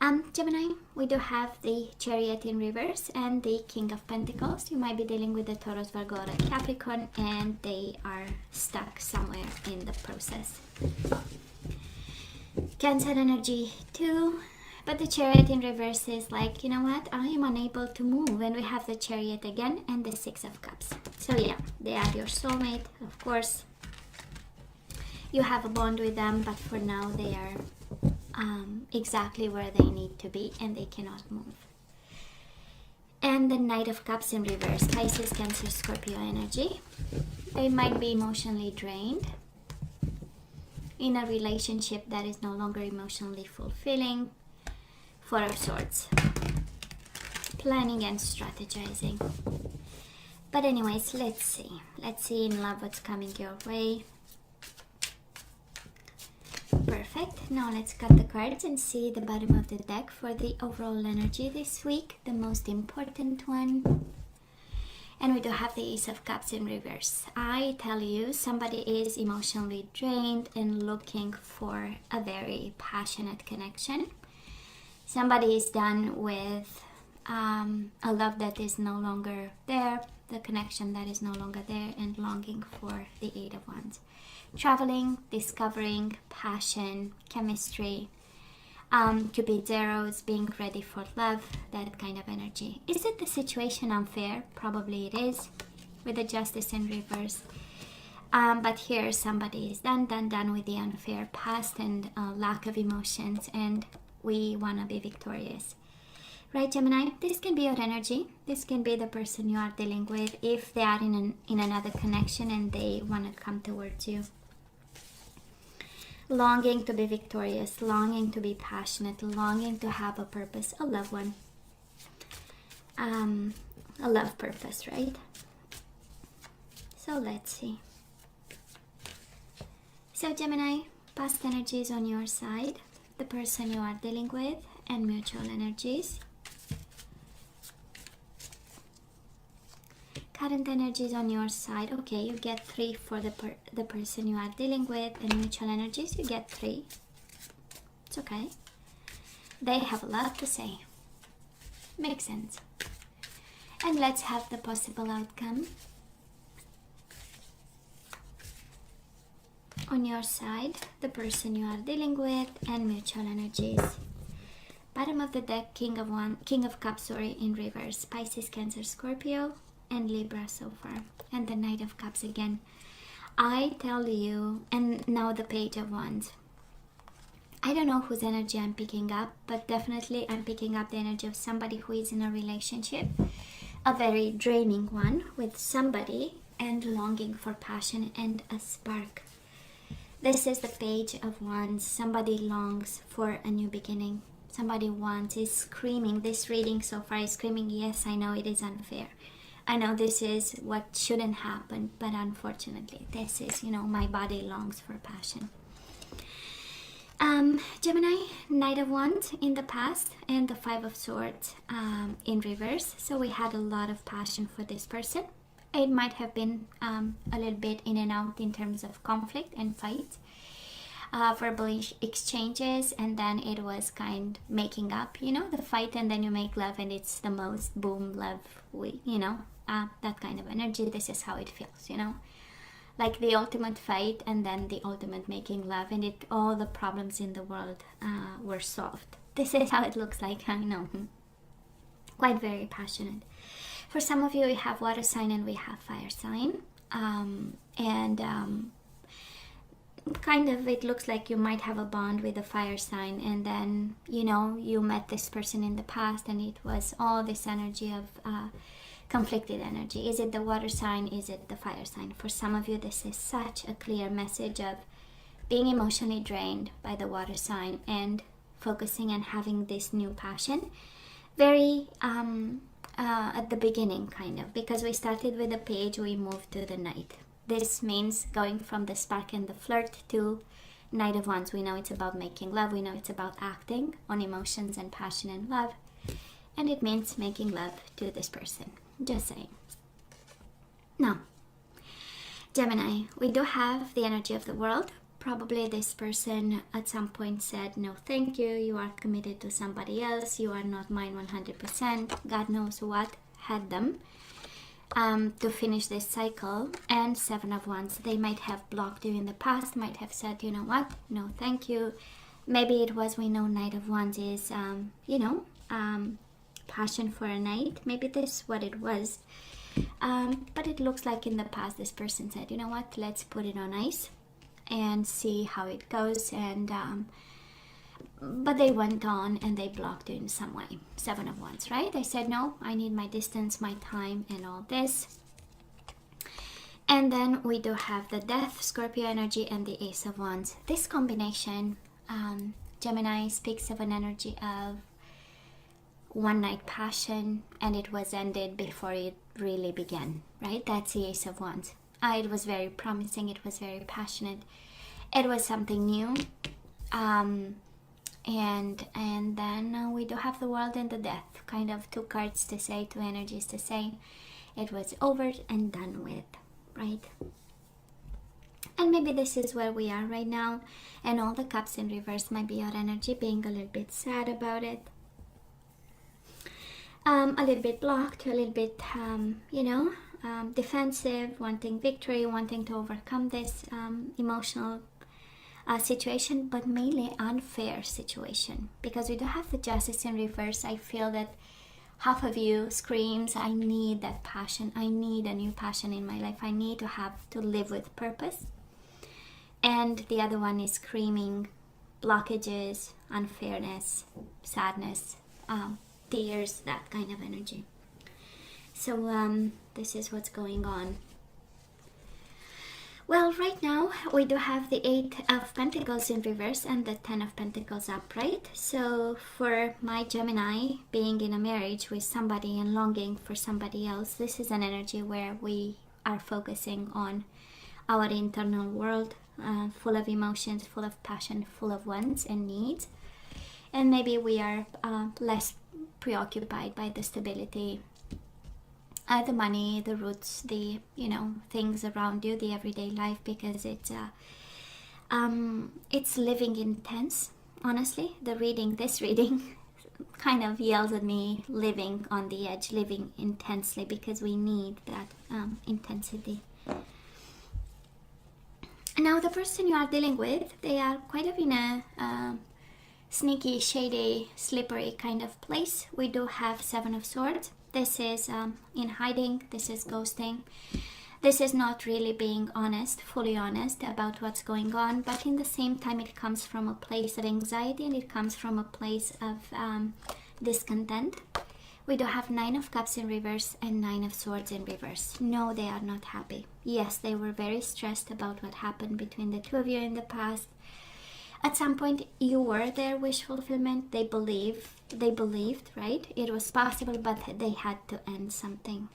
Gemini, we do have the Chariot in reverse and the King of Pentacles. You might be dealing with the Taurus, Virgo, or Capricorn, and they are stuck somewhere in the process. Cancer energy too, but the Chariot in reverse is like, you know what, I am unable to move, and we have the Chariot again and the Six of Cups. So yeah, they are your soulmate, of course. You have a bond with them, but for now they are exactly where they need to be and they cannot move. And the Knight of Cups in reverse, Pisces, Cancer, Scorpio energy. They might be emotionally drained in a relationship that is no longer emotionally fulfilling. Four of Swords, planning and strategizing. But anyways, let's see in love what's coming your way. Perfect. Now let's cut the cards and see the bottom of the deck for the overall energy this week, the most important one. And we do have the Ace of Cups in reverse. I tell you, somebody is emotionally drained and looking for a very passionate connection. Somebody is done with a love that is no longer there, the connection that is no longer there, and longing for the Eight of Wands. Traveling, discovering, passion, chemistry, Cupid's arrows, being ready for love, that kind of energy. Is it the situation unfair? Probably it is, with the Justice in reverse. But here somebody is done with the unfair past and lack of emotions, and we want to be victorious. Right, Gemini? This can be your energy. This can be the person you are dealing with if they are in another connection and they want to come towards you. Longing to be victorious, longing to be passionate, longing to have a purpose, a loved one. A love purpose, right? So let's see. So Gemini, past energies on your side, the person you are dealing with, and mutual energies. Current energies on your side. Okay, you get 3 for the person you are dealing with, and mutual energies, you get 3. It's okay. They have a lot to say. Makes sense. And let's have the possible outcome. On your side, the person you are dealing with, and mutual energies. Bottom of the deck, King of Cups, in reverse. Pisces, Cancer, Scorpio, and Libra so far. And the Knight of Cups again. I tell you, and now the Page of Wands. I don't know whose energy I'm picking up, but definitely I'm picking up the energy of somebody who is in a relationship, a very draining one with somebody, and longing for passion and a spark. This is the Page of Wands. Somebody longs for a new beginning. Somebody wants, is screaming. This reading so far is screaming, yes, I know it is unfair. I know this is what shouldn't happen, but unfortunately, this is, my body longs for passion. Gemini, Knight of Wands in the past, and the Five of Swords in reverse. So we had a lot of passion for this person. It might have been a little bit in and out in terms of conflict and fight, verbal exchanges, and then it was kind of making up, the fight, and then you make love, and it's the most boom love, that kind of energy. This is how it feels, like the ultimate fight and then the ultimate making love, and all the problems in the world were solved. This is how it looks like. I know, quite very passionate. For some of you, we have water sign and we have fire sign, kind of it looks like you might have a bond with a fire sign, and then you met this person in the past, and it was all this energy of conflicted energy. Is it the water sign? Is it the fire sign? For some of you, this is such a clear message of being emotionally drained by the water sign and focusing and having this new passion. Very at the beginning, kind of, because we started with the Page, we moved to the Knight. This means going from the spark and the flirt to Knight of Wands. We know it's about making love. We know it's about acting on emotions and passion and love. And it means making love to this person. Just saying. Now, Gemini, we do have the energy of the world, Probably this person at some point said, no thank you, you are committed to somebody else, you are not mine 100%. God knows what had them to finish this cycle. And Seven of Wands, they might have blocked you in the past, might have said, you know what, no thank you. Maybe it was, we know Knight of Wands is, passion for a knight. Maybe this is what it was. But it looks like in the past this person said, you know what, let's put it on ice and see how it goes. And but they went on and they blocked you in some way. Seven of Wands, right? They said, no, I need my distance, my time, and all this. And then we do have the Death, Scorpio energy, and the Ace of Wands. This combination, Gemini, speaks of an energy of one night passion, and it was ended before it really began, right? That's the Ace of Wands. It was very promising, it was very passionate, it was something new. And then we do have the World and the Death, kind of two cards to say, two energies to say it was over and done with, right? And maybe this is where we are right now, and all the Cups in reverse might be your energy, being a little bit sad about it, a little bit blocked, a little bit defensive, wanting victory, wanting to overcome this emotional situation, but mainly unfair situation, because we do have the Justice in reverse. I feel that half of you screams, I need that passion, I need a new passion in my life, I need to have to live with purpose. And the other one is screaming blockages, unfairness, sadness, tears, that kind of energy. So this is what's going on. Well, right now we do have the Eight of Pentacles in reverse and the Ten of Pentacles upright. So for my Gemini, being in a marriage with somebody and longing for somebody else, this is an energy where we are focusing on our internal world, full of emotions, full of passion, full of wants and needs. And maybe we are less preoccupied by the stability, the money, the roots, the things around you, the everyday life, because it's living intense. Honestly, this reading kind of yells at me, living on the edge, living intensely, because we need that intensity. Now the person you are dealing with, they are quite in a sneaky, shady, slippery kind of place. We do have Seven of Swords. This is in hiding, this is ghosting, this is not really being honest, fully honest about what's going on, but in the same time it comes from a place of anxiety, and it comes from a place of discontent. We do have Nine of Cups in reverse and Nine of Swords in reverse. No, they are not happy. Yes, they were very stressed about what happened between the two of you in the past. At some point you were their wish fulfillment. They believed, right? It was possible, but they had to end something.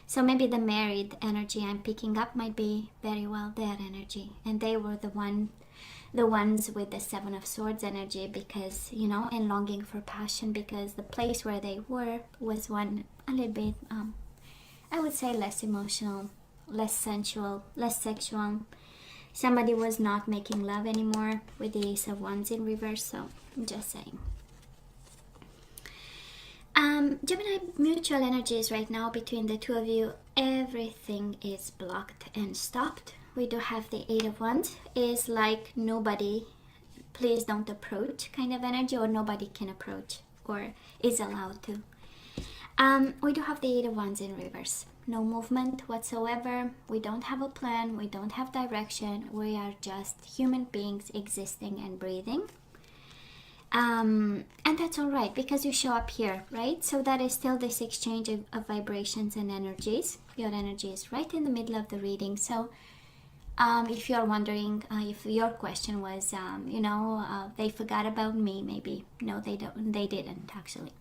So maybe the married energy I'm picking up might be very well their energy, and they were the ones with the Seven of Swords energy, because and longing for passion, because the place where they were was one a little bit I would say less emotional, less sensual, less sexual. Somebody was not making love anymore with the Ace of Wands in reverse. So I'm just saying. Gemini, mutual energies right now between the two of you, everything is blocked and stopped. We do have the Eight of Wands, is like nobody, please don't approach kind of energy, or nobody can approach or is allowed to. We do have the Eight of Wands in reverse. No movement whatsoever. We don't have a plan. We don't have direction. We are just human beings existing and breathing. And that's all right, because you show up here, right? So that is still this exchange of vibrations and energies. Your energy is right in the middle of the reading. So if you're wondering, if your question was, they forgot about me, maybe. No, they don't. They didn't, actually.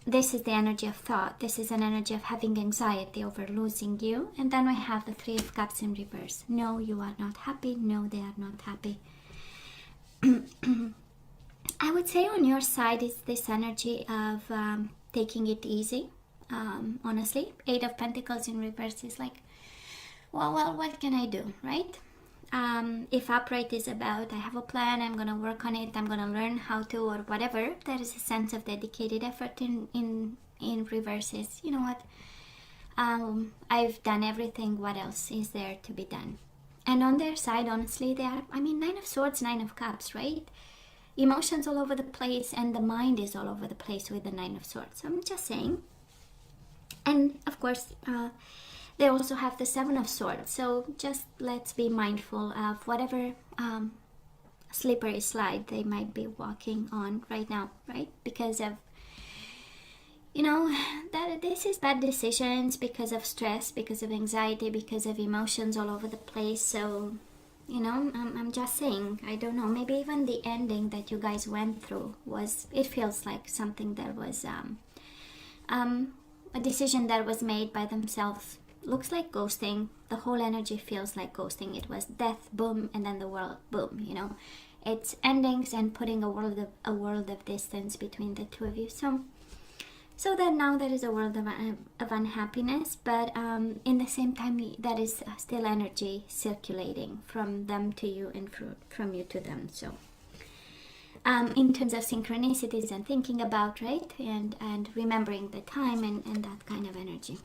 This is the energy of thought. This is an energy of having anxiety over losing you. And then we have the Three of Cups in reverse. No, you are not happy. No, they are not happy. I would say on your side is this energy of taking it easy. Honestly, Eight of Pentacles in reverse is like, well, what can I do, right? If upright is about I have a plan, I'm gonna work on it, I'm gonna learn how to, or whatever, there is a sense of dedicated effort. In reverse is, you know what, I've done everything, what else is there to be done? And on their side, honestly, they are, I mean, 9 of Swords, 9 of Cups, right? Emotions all over the place, and the mind is all over the place with the 9 of Swords. I'm just saying. And of course, they also have the 7 of Swords. So just let's be mindful of whatever slippery slide they might be walking on right now, right? Because of, you know, that this is bad decisions, because of stress, because of anxiety, because of emotions all over the place. So, you know, I'm just saying, I don't know, maybe even the ending that you guys went through was, it feels like something that was a decision that was made by themselves. Looks like ghosting. The whole energy feels like ghosting. It was death, boom, and then the world, boom, you know. It's endings and putting a world of distance between the two of you. So that now there is a world of unhappiness, but in the same time, that is still energy circulating from them to you and from you to them. So in terms of synchronicities and thinking about, right, and remembering the time and that kind of energy.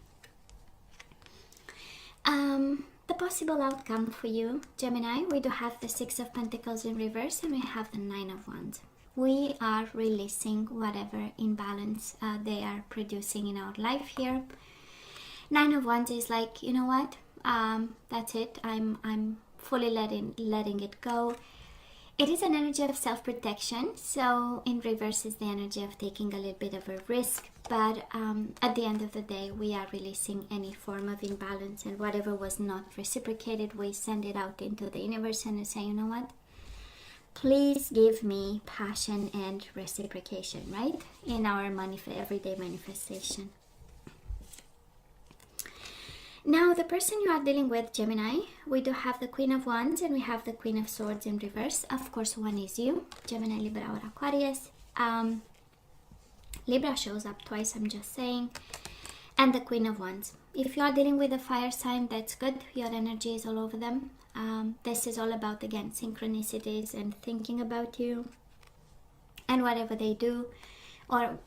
The possible outcome for you, Gemini, we do have the 6 of Pentacles in reverse, and we have the 9 of Wands. We are releasing whatever imbalance they are producing in our life here. 9 of Wands is like, you know what, that's it, I'm fully letting it go. It is an energy of self-protection, so in reverse is the energy of taking a little bit of a risk, but at the end of the day, we are releasing any form of imbalance, and whatever was not reciprocated, we send it out into the universe and say, you know what, please give me passion and reciprocation, right, in our everyday manifestation. Now, the person you are dealing with, Gemini, we do have the Queen of Wands and we have the Queen of Swords in reverse. Of course, one is you, Gemini, Libra, or Aquarius. Libra shows up twice, I'm just saying. And the Queen of Wands. If you are dealing with a fire sign, that's good. Your energy is all over them. This is all about, again, synchronicities and thinking about you. And whatever they do, or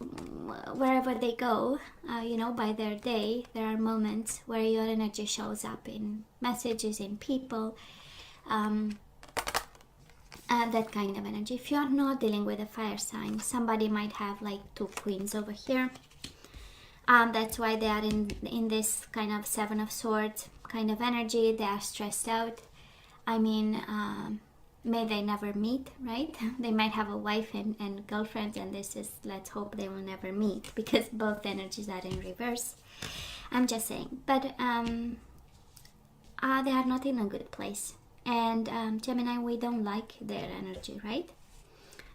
wherever they go, you know, by their day, there are moments where your energy shows up in messages, in people, and that kind of energy. If you're not dealing with a fire sign, somebody might have like 2 queens over here. That's why they are in this kind of 7 of Swords kind of energy. They are stressed out. I mean, may they never meet, right? They might have a wife and girlfriends, and this is, let's hope they will never meet, because both energies are in reverse. I'm just saying. But they are not in a good place. And Gemini, we don't like their energy, right?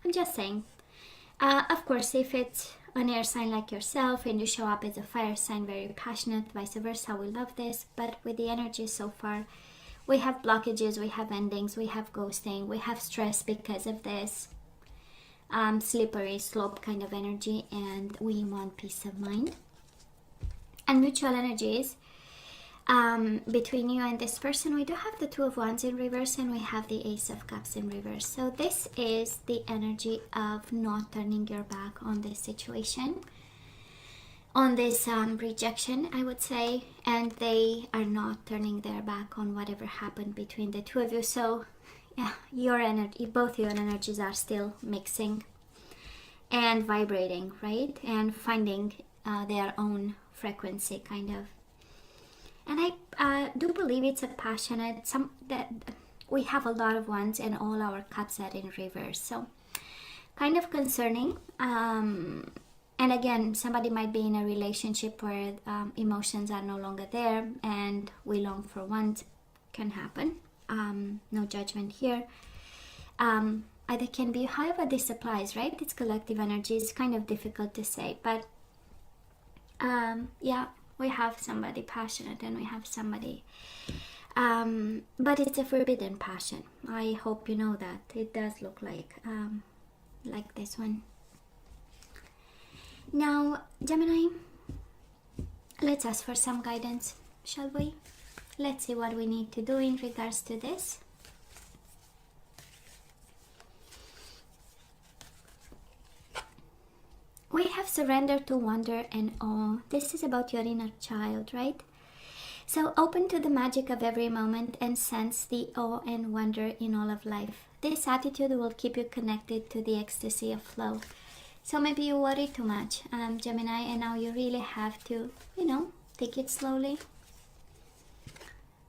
I'm just saying. Of course, if it's an air sign like yourself and you show up as a fire sign, very passionate, vice versa, we love this. But with the energy so far, we have blockages, we have endings, we have ghosting, we have stress because of this slippery slope kind of energy, and we want peace of mind. And mutual energies between you and this person, we do have the 2 of Wands in reverse, and we have the Ace of Cups in reverse. So this is the energy of not turning your back on this situation, on this rejection, I would say, and they are not turning their back on whatever happened between the 2 of you. So yeah, your energy, both your energies are still mixing and vibrating, right, and finding their own frequency, kind of. And I do believe it's a passionate, that we have a lot of Wands and all our cups are in reverse, so kind of concerning. And again, somebody might be in a relationship where emotions are no longer there and we long for one. Can happen. No judgment here. Either can be, however this applies, right? It's collective energy. It's kind of difficult to say. But yeah, we have somebody passionate and we have somebody... but it's a forbidden passion. I hope you know that. It does look like this one. Now, Gemini, let's ask for some guidance, shall we? Let's see what we need to do in regards to this. surrender to wonder and awe. This is about your inner child, right? So open to the magic of every moment and sense the awe and wonder in all of life. This attitude will keep you connected to the ecstasy of flow. So maybe you worry too much, Gemini, and now you really have to, take it slowly.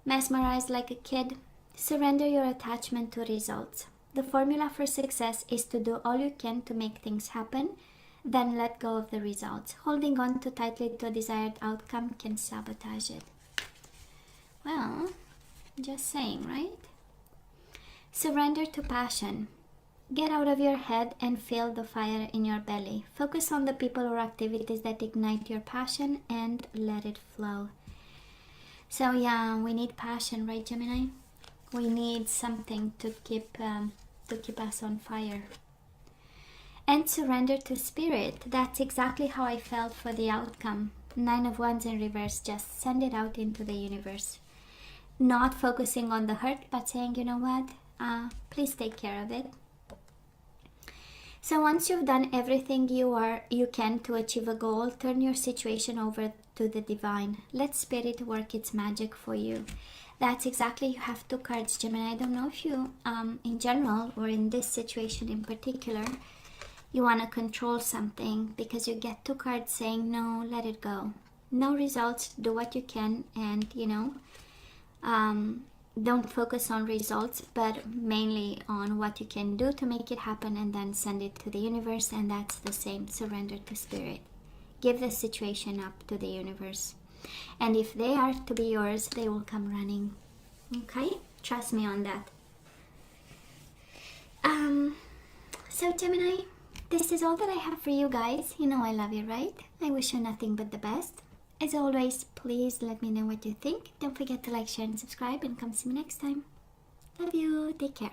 Mesmerize like a kid. Surrender your attachment to results. The formula for success is to do all you can to make things happen, then let go of the results. Holding on too tightly to a desired outcome can sabotage it. Well, just saying, right? Surrender to passion. Get out of your head and feel the fire in your belly. Focus on the people or activities that ignite your passion and let it flow. So yeah, we need passion, right, Gemini? We need something to keep us on fire. And surrender to spirit. That's exactly how I felt for the outcome. 9 of Wands in reverse. Just send it out into the universe. Not focusing on the hurt, but saying, you know what, please take care of it. So once you've done everything you can to achieve a goal, turn your situation over to the divine. Let spirit work its magic for you. That's exactly, you have 2 cards, Gemini. I don't know if you, in general, or in this situation in particular, you want to control something, because you get 2 cards saying, no, let it go. No results, do what you can, and, don't focus on results, but mainly on what you can do to make it happen, and then send it to the universe. And that's the same, surrender to spirit. Give the situation up to the universe, and if they are to be yours, they will come running. Okay, trust me on that. So Gemini, this is all that I have for you guys. You know I love you, right? I wish you nothing but the best. As always, please let me know what you think. Don't forget to like, share, and subscribe, and come see me next time. Love you. Take care.